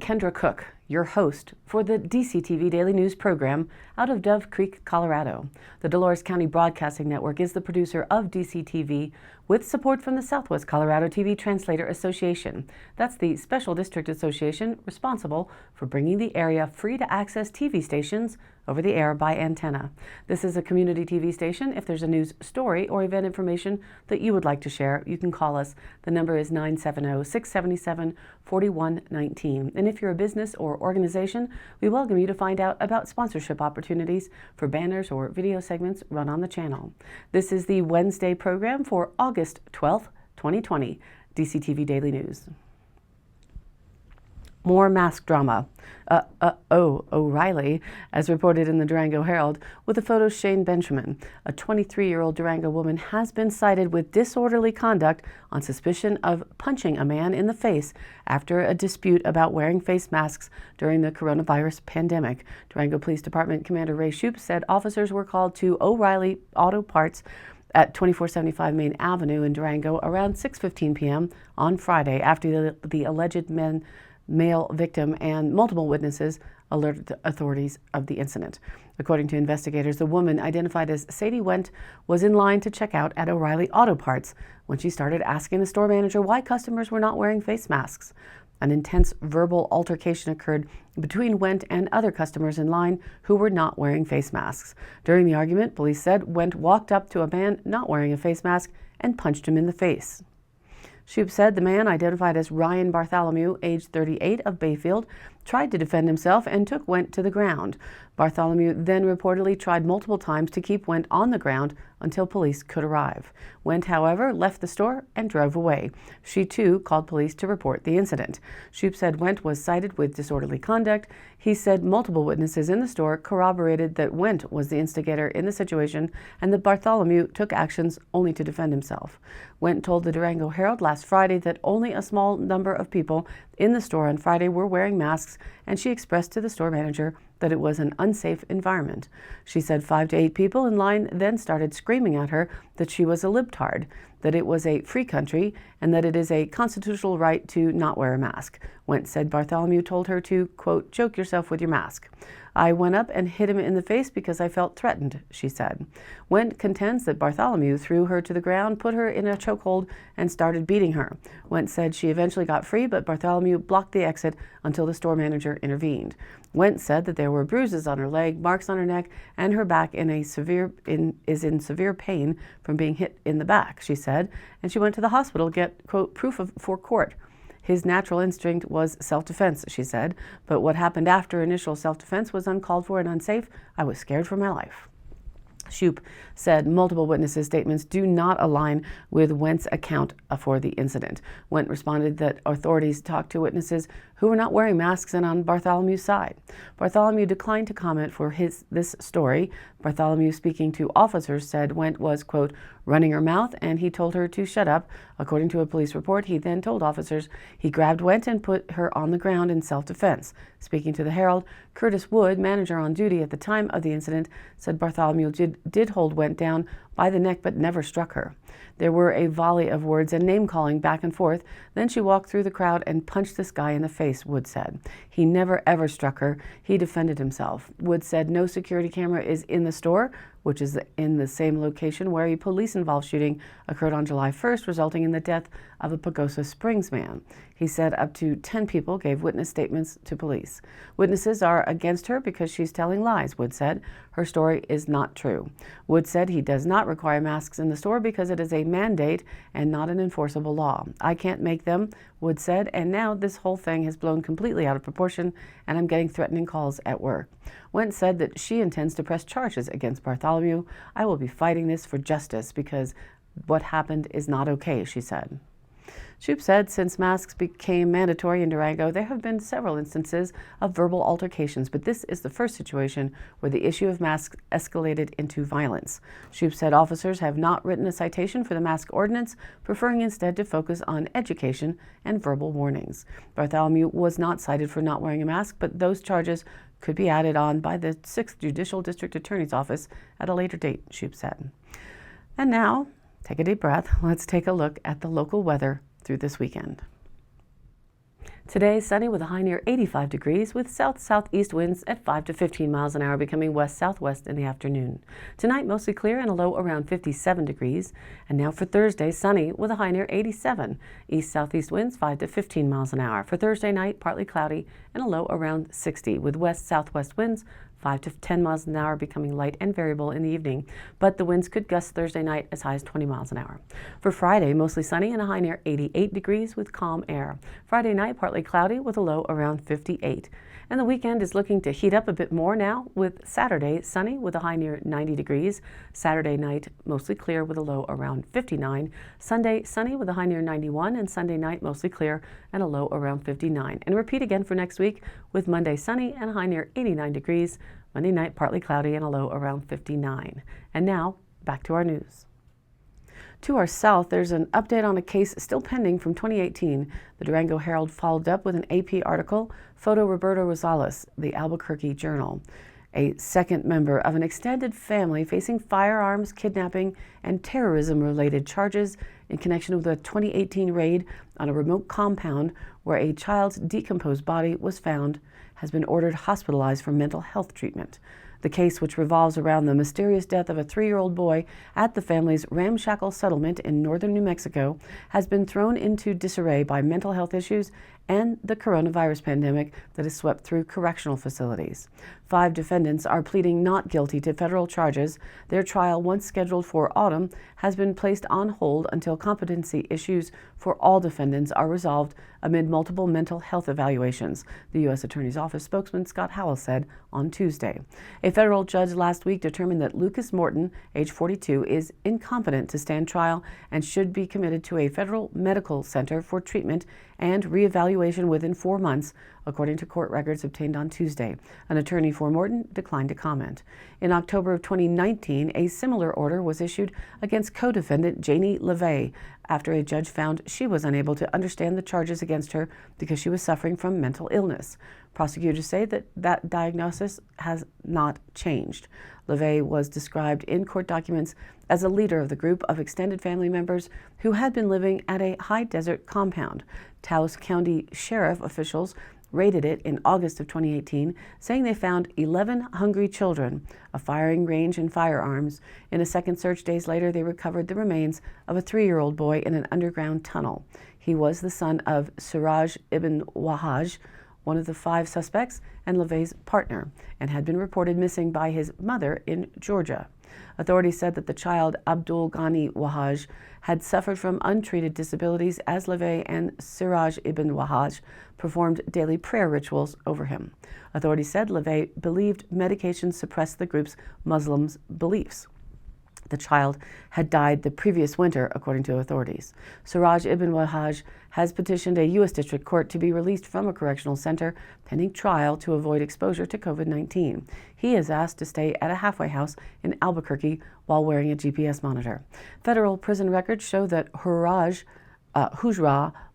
Kendra Cook, your host for the DCTV Daily News program out of Dove Creek, Colorado. The Dolores County Broadcasting Network is the producer of DCTV with support from the Southwest Colorado TV Translator Association. That's the Special District Association responsible for bringing the area free-to-access TV stations over the air by antenna. This is a community TV station. If there's a news story or event information that you would like to share, you can call us. The number is 970-677-4119. And if you're a business or organization, we welcome you to find out about sponsorship opportunities for banners or video segments run on the channel. This is the Wednesday program for August 12th, 2020, DCTV Daily News. More mask drama. O'Reilly, as reported in the Durango Herald, with the photo Shane Benjamin. A 23-year-old Durango woman has been cited with disorderly conduct on suspicion of punching a man in the face after a dispute about wearing face masks during the coronavirus pandemic. Durango Police Department Commander Ray Shoup said officers were called to O'Reilly Auto Parts at 2475 Main Avenue in Durango around 6:15 p.m. on Friday after the alleged male victim and multiple witnesses alerted authorities of the incident. According to investigators, the woman, identified as Sadie Wendt, was in line to check out at O'Reilly Auto Parts when she started asking the store manager why customers were not wearing face masks. An intense verbal altercation occurred between Wendt and other customers in line who were not wearing face masks. During the argument, police said Wendt walked up to a man not wearing a face mask and punched him in the face. Shoup said the man, identified as Ryan Bartholomew, age 38, of Bayfield, tried to defend himself and took Wendt to the ground. Bartholomew then reportedly tried multiple times to keep Wendt on the ground until police could arrive. Wendt, however, left the store and drove away. She, too, called police to report the incident. Shoup said Wendt was cited with disorderly conduct. He said multiple witnesses in the store corroborated that Wendt was the instigator in the situation and that Bartholomew took actions only to defend himself. Wendt told the Durango Herald last Friday that only a small number of people in the store on Friday were wearing masks, and she expressed to the store manager that it was an unsafe environment. She said 5 to 8 people in line then started screaming at her that she was a libtard, that it was a free country, and that it is a constitutional right to not wear a mask. Wendt said Bartholomew told her to, quote, "choke yourself with your mask." "I went up and hit him in the face because I felt threatened," she said. Wendt contends that Bartholomew threw her to the ground, put her in a chokehold, and started beating her. Wendt said she eventually got free, but Bartholomew blocked the exit until the store manager intervened. Wendt said that there were bruises on her leg, marks on her neck, and her back is in severe pain from being hit in the back, she said, and she went to the hospital to get, quote, proof for court. His natural instinct was self-defense, she said, but what happened after initial self-defense was uncalled for and unsafe. I was scared for my life. Shoup said multiple witnesses' statements do not align with Wendt's account for the incident. Wendt responded that authorities talked to witnesses who were not wearing masks and on Bartholomew's side. Bartholomew declined to comment for this story. Bartholomew, speaking to officers, said Wendt was, quote, running her mouth, and he told her to shut up. According to a police report, he then told officers he grabbed Wendt and put her on the ground in self-defense. Speaking to the Herald, Curtis Wood, manager on duty at the time of the incident, said Bartholomew did hold Wendt down by the neck but never struck her. There were a volley of words and name-calling back and forth. Then she walked through the crowd and punched this guy in the face, Wood said. He never ever struck her. He defended himself. Wood said no security camera is in the store, which is in the same location where a police-involved shooting occurred on July 1st, resulting in the death of a Pagosa Springs man. He said up to 10 people gave witness statements to police. Witnesses are against her because she's telling lies, Wood said. Her story is not true. Wood said he does not require masks in the store because it is a mandate and not an enforceable law. I can't make them, Wood said, and now this whole thing has blown completely out of proportion and I'm getting threatening calls at work. Wendt said that she intends to press charges against Bartholomew. I will be fighting this for justice because what happened is not okay, she said. Shoup said since masks became mandatory in Durango, there have been several instances of verbal altercations, but this is the first situation where the issue of masks escalated into violence. Shoup said officers have not written a citation for the mask ordinance, preferring instead to focus on education and verbal warnings. Bartholomew was not cited for not wearing a mask, but those charges could be added on by the 6th Judicial District Attorney's Office at a later date, Shoup said. And now, take a deep breath. Let's take a look at the local weather through this weekend. Today, sunny with a high near 85 degrees with south-southeast winds at 5 to 15 miles an hour, becoming west-southwest in the afternoon. Tonight, mostly clear and a low around 57 degrees. And now for Thursday, sunny with a high near 87. East-southeast winds 5 to 15 miles an hour. For Thursday night, partly cloudy and a low around 60 with west-southwest winds 5 to 10 miles an hour, becoming light and variable in the evening, but the winds could gust Thursday night as high as 20 miles an hour. For Friday, mostly sunny and a high near 88 degrees with calm air. Friday night, partly cloudy with a low around 58. And the weekend is looking to heat up a bit more now, with Saturday sunny with a high near 90 degrees. Saturday night, mostly clear with a low around 59. Sunday, sunny with a high near 91, and Sunday night, mostly clear and a low around 59. And repeat again for next week, with Monday sunny and a high near 89 degrees. Monday night, partly cloudy and a low around 59. And now, back to our news. To our south, there's an update on a case still pending from 2018. The Durango Herald followed up with an AP article, Photo Roberto Rosales, the Albuquerque Journal. A second member of an extended family facing firearms, kidnapping, and terrorism-related charges in connection with a 2018 raid on a remote compound where a child's decomposed body was found has been ordered hospitalized for mental health treatment. The case, which revolves around the mysterious death of a 3-year-old boy at the family's ramshackle settlement in northern New Mexico, has been thrown into disarray by mental health issues and the coronavirus pandemic that has swept through correctional facilities. 5 defendants are pleading not guilty to federal charges. Their trial, once scheduled for autumn, has been placed on hold until competency issues for all defendants are resolved amid multiple mental health evaluations, the U.S. Attorney's Office spokesman Scott Howell said on Tuesday. A federal judge last week determined that Lucas Morton, age 42, is incompetent to stand trial and should be committed to a federal medical center for treatment and reevaluation within 4 months, according to court records obtained on Tuesday. An attorney for Morton declined to comment. In October of 2019, a similar order was issued against co-defendant Janie LeVay after a judge found she was unable to understand the charges against her because she was suffering from mental illness. Prosecutors say that diagnosis has not changed. LeVay was described in court documents as a leader of the group of extended family members who had been living at a high desert compound. Taos County Sheriff officials raided it in August of 2018, saying they found 11 hungry children, a firing range, and firearms. In a second search days later, they recovered the remains of a 3-year-old boy in an underground tunnel. He was the son of Siraj ibn Wahaj, one of the 5 suspects and LeVay's partner, and had been reported missing by his mother in Georgia. Authorities said that the child, Abdul Ghani Wahaj, had suffered from untreated disabilities as LeVay and Siraj ibn Wahaj performed daily prayer rituals over him. Authorities said LeVay believed medication suppressed the group's Muslim beliefs. The child had died the previous winter, according to authorities. Siraj ibn Wahaj has petitioned a U.S. District Court to be released from a correctional center pending trial to avoid exposure to COVID-19. He is asked to stay at a halfway house in Albuquerque while wearing a GPS monitor. Federal prison records show that Hujra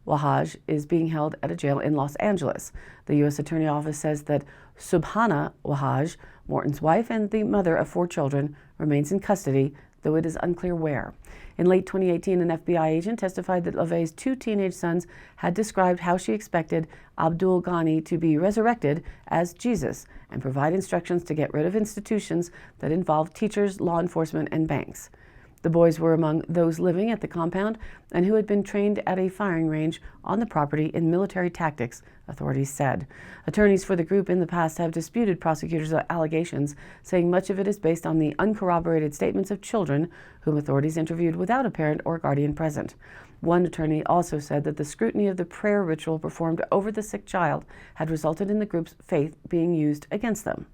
Wahaj is being held at a jail in Los Angeles. The U.S. Attorney Office says that Subhana Wahaj, Morton's wife and the mother of 4 children, remains in custody, though it is unclear where. In late 2018, an FBI agent testified that LeVay's 2 teenage sons had described how she expected Abdul Ghani to be resurrected as Jesus and provide instructions to get rid of institutions that involved teachers, law enforcement, and banks. The boys were among those living at the compound and who had been trained at a firing range on the property in military tactics, authorities said. Attorneys for the group in the past have disputed prosecutors' allegations, saying much of it is based on the uncorroborated statements of children whom authorities interviewed without a parent or guardian present. One attorney also said that the scrutiny of the prayer ritual performed over the sick child had resulted in the group's faith being used against them.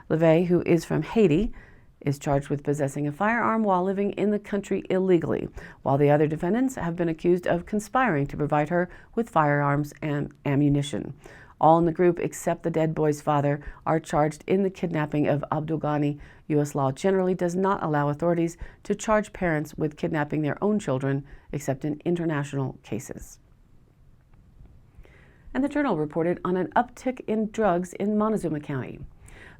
LeVay, who is from Haiti, is charged with possessing a firearm while living in the country illegally, while the other defendants have been accused of conspiring to provide her with firearms and ammunition. All in the group, except the dead boy's father, are charged in the kidnapping of Abdul Ghani. U.S. law generally does not allow authorities to charge parents with kidnapping their own children, except in international cases. And the Journal reported on an uptick in drugs in Montezuma County.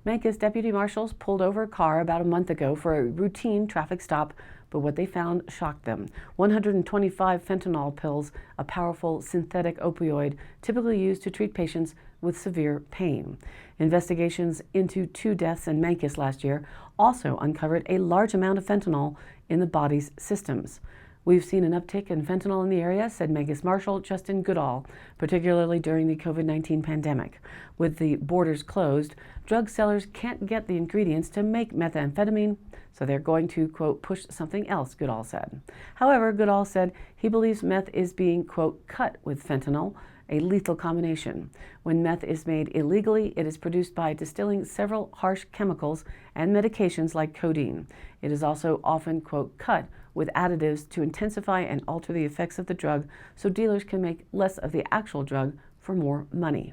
Memphis deputy marshals pulled over a car about a month ago for a routine traffic stop, but what they found shocked them. 125 fentanyl pills, a powerful synthetic opioid typically used to treat patients with severe pain. Investigations into 2 deaths in Memphis last year also uncovered a large amount of fentanyl in the body's systems. We've seen an uptick in fentanyl in the area, said Memphis Marshal Justin Goodall, particularly during the COVID-19 pandemic. With the borders closed, drug sellers can't get the ingredients to make methamphetamine, so they're going to, quote, push something else, Goodall said. However, Goodall said he believes meth is being, quote, cut with fentanyl, a lethal combination. When meth is made illegally, it is produced by distilling several harsh chemicals and medications like codeine. It is also often, quote, cut with additives to intensify and alter the effects of the drug so dealers can make less of the actual drug for more money.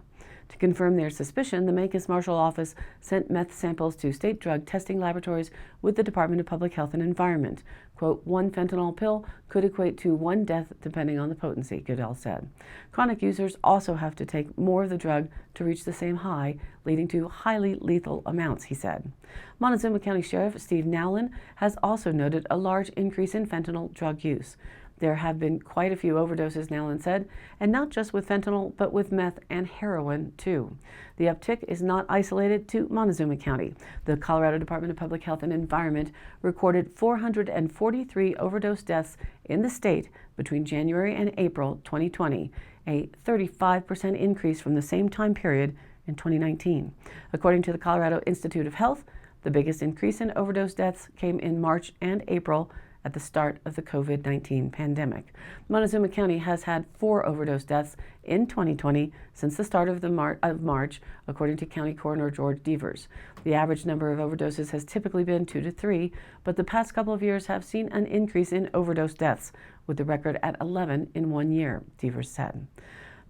To confirm their suspicion, the Memphis Marshal Office sent meth samples to state drug testing laboratories with the Department of Public Health and Environment. Quote, 1 fentanyl pill could equate to 1 death depending on the potency, Goodall said. Chronic users also have to take more of the drug to reach the same high, leading to highly lethal amounts, he said. Montezuma County Sheriff Steve Nowlin has also noted a large increase in fentanyl drug use. There have been quite a few overdoses, Nowlin said, and not just with fentanyl, but with meth and heroin, too. The uptick is not isolated to Montezuma County. The Colorado Department of Public Health and Environment recorded 443 overdose deaths in the state between January and April 2020, a 35% increase from the same time period in 2019. According to the Colorado Institute of Health, the biggest increase in overdose deaths came in March and April at the start of the COVID-19 pandemic. Montezuma County has had 4 overdose deaths in 2020 since the start of March, according to County Coroner George Devers. The average number of overdoses has typically been 2 to 3, but the past couple of years have seen an increase in overdose deaths, with the record at 11 in 1 year, Devers said.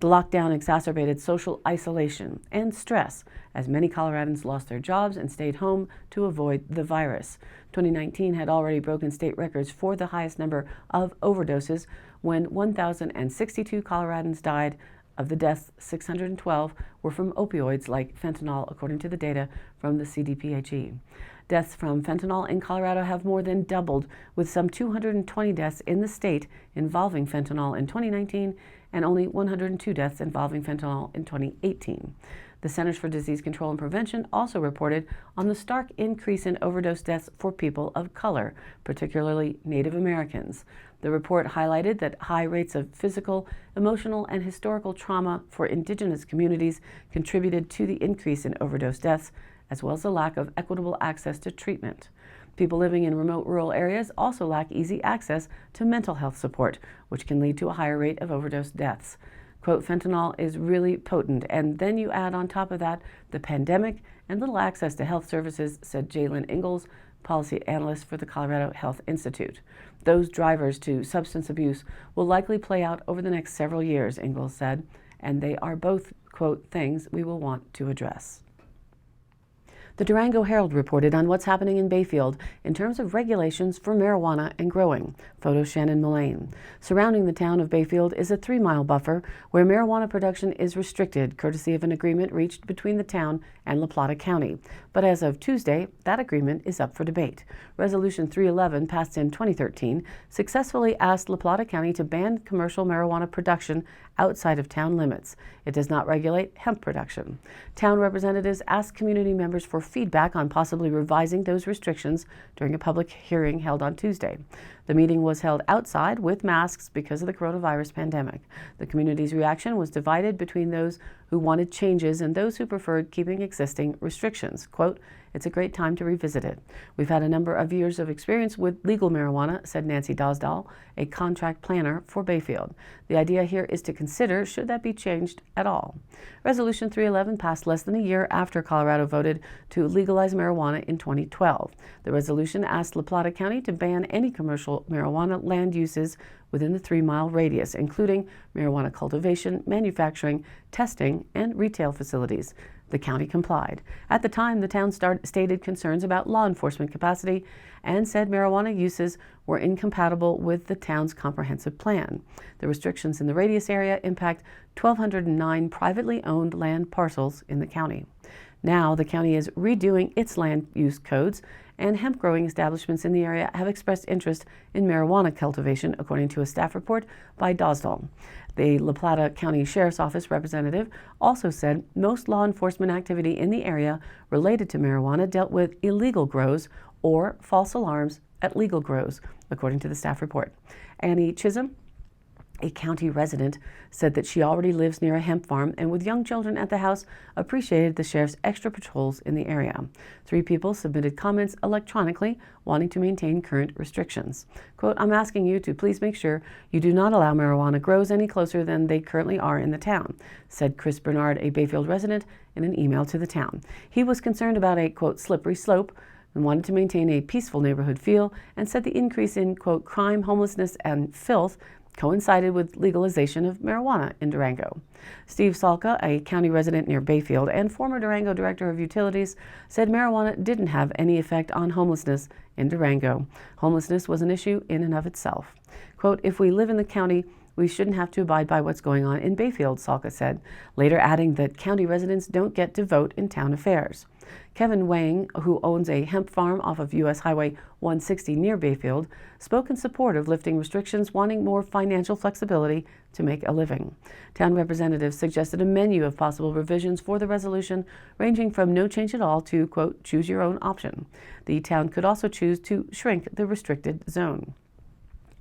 The lockdown exacerbated social isolation and stress as many Coloradans lost their jobs and stayed home to avoid the virus. 2019 had already broken state records for the highest number of overdoses when 1,062 Coloradans died. Of the deaths, 612 were from opioids like fentanyl, according to the data from the CDPHE. Deaths from fentanyl in Colorado have more than doubled, with some 220 deaths in the state involving fentanyl in 2019 and only 102 deaths involving fentanyl in 2018. The Centers for Disease Control and Prevention also reported on the stark increase in overdose deaths for people of color, particularly Native Americans. The report highlighted that high rates of physical, emotional, and historical trauma for indigenous communities contributed to the increase in overdose deaths, as well as the lack of equitable access to treatment. People living in remote rural areas also lack easy access to mental health support, which can lead to a higher rate of overdose deaths. Quote, fentanyl is really potent, and then you add on top of that the pandemic and little access to health services, said Jalen Ingalls, policy analyst for the Colorado Health Institute. Those drivers to substance abuse will likely play out over the next several years, Ingalls said, and they are both, quote, things we will want to address. The Durango Herald reported on what's happening in Bayfield in terms of regulations for marijuana and growing. Photo Shannon Mullane. Surrounding the town of Bayfield is a 3-mile buffer where marijuana production is restricted, courtesy of an agreement reached between the town and La Plata County. But as of Tuesday, that agreement is up for debate. Resolution 311, passed in 2013, successfully asked La Plata County to ban commercial marijuana production outside of town limits. It does not regulate hemp production. Town representatives asked community members for feedback on possibly revising those restrictions during a public hearing held on Tuesday. The meeting was held outside with masks because of the coronavirus pandemic. The community's reaction was divided between those who wanted changes and those who preferred keeping existing restrictions. Quote, "It's a great time to revisit it. We've had a number of years of experience with legal marijuana," said Nancy Dosdall, a contract planner for Bayfield. "The idea here is to consider should that be changed at all." Resolution 311 passed less than a year after Colorado voted to legalize marijuana in 2012. The resolution asked La Plata County to ban any commercial marijuana land uses within the 3-mile radius, including marijuana cultivation, manufacturing, testing, and retail facilities. The county complied. At the time, the town stated concerns about law enforcement capacity and said marijuana uses were incompatible with the town's comprehensive plan. The restrictions in the radius area impact 1,209 privately owned land parcels in the county. Now the county is redoing its land use codes, and hemp growing establishments in the area have expressed interest in marijuana cultivation, according to a staff report by Dosdall. The La Plata County Sheriff's Office representative also said most law enforcement activity in the area related to marijuana dealt with illegal grows or false alarms at legal grows, according to the staff report. Annie Chisholm, a county resident, said that she already lives near a hemp farm and with young children at the house appreciated the sheriff's extra patrols in the area. 3 people submitted comments electronically wanting to maintain current restrictions. Quote, "I'm asking you to please make sure you do not allow marijuana grows any closer than they currently are in the town," said Chris Bernard, a Bayfield resident, in an email to the town. He was concerned about a, quote, "slippery slope" and wanted to maintain a peaceful neighborhood feel, and said the increase in, quote, "crime, homelessness, and filth" coincided with legalization of marijuana in Durango. Steve Salka, a county resident near Bayfield and former Durango Director of Utilities, said marijuana didn't have any effect on homelessness in Durango. Homelessness was an issue in and of itself. Quote, "If we live in the county, we shouldn't have to abide by what's going on in Bayfield," Salka said, later adding that county residents don't get to vote in town affairs. Kevin Wang, who owns a hemp farm off of U.S. Highway 160 near Bayfield, spoke in support of lifting restrictions, wanting more financial flexibility to make a living. Town representatives suggested a menu of possible revisions for the resolution, ranging from no change at all to, quote, "choose your own option." The town could also choose to shrink the restricted zone.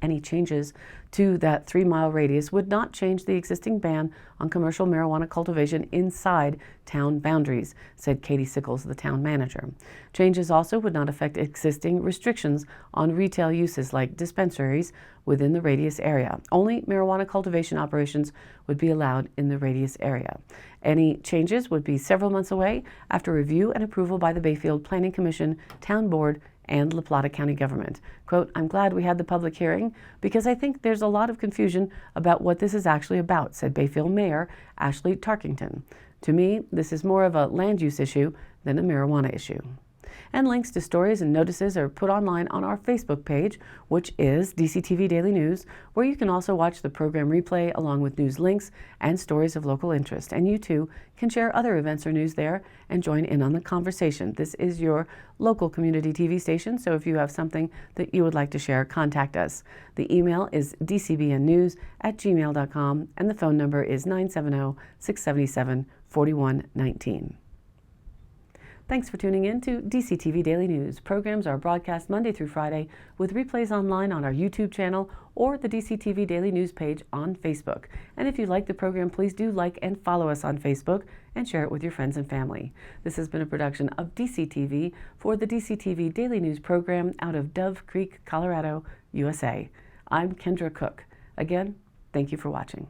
Any changes to that 3-mile radius would not change the existing ban on commercial marijuana cultivation inside town boundaries, said Katie Sickles, the town manager. Changes also would not affect existing restrictions on retail uses like dispensaries within the radius area. Only marijuana cultivation operations would be allowed in the radius area. Any changes would be several months away after review and approval by the Bayfield Planning Commission, Town Board, and La Plata County government. Quote, "I'm glad we had the public hearing because I think there's a lot of confusion about what this is actually about," said Bayfield Mayor Ashley Tarkington. "To me, this is more of a land use issue than a marijuana issue." And links to stories and notices are put online on our Facebook page, which is DCTV Daily News, where you can also watch the program replay along with news links and stories of local interest. And you too can share other events or news there and join in on the conversation. This is your local community TV station, so if you have something that you would like to share, contact us. The email is dcbnnews@gmail.com and the phone number is 970-677-4119. Thanks for tuning in to DCTV Daily News. Programs are broadcast Monday through Friday with replays online on our YouTube channel or the DCTV Daily News page on Facebook. And if you like the program, please do like and follow us on Facebook and share it with your friends and family. This has been a production of DCTV for the DCTV Daily News program out of Dove Creek, Colorado, USA. I'm Kendra Cook. Again, thank you for watching.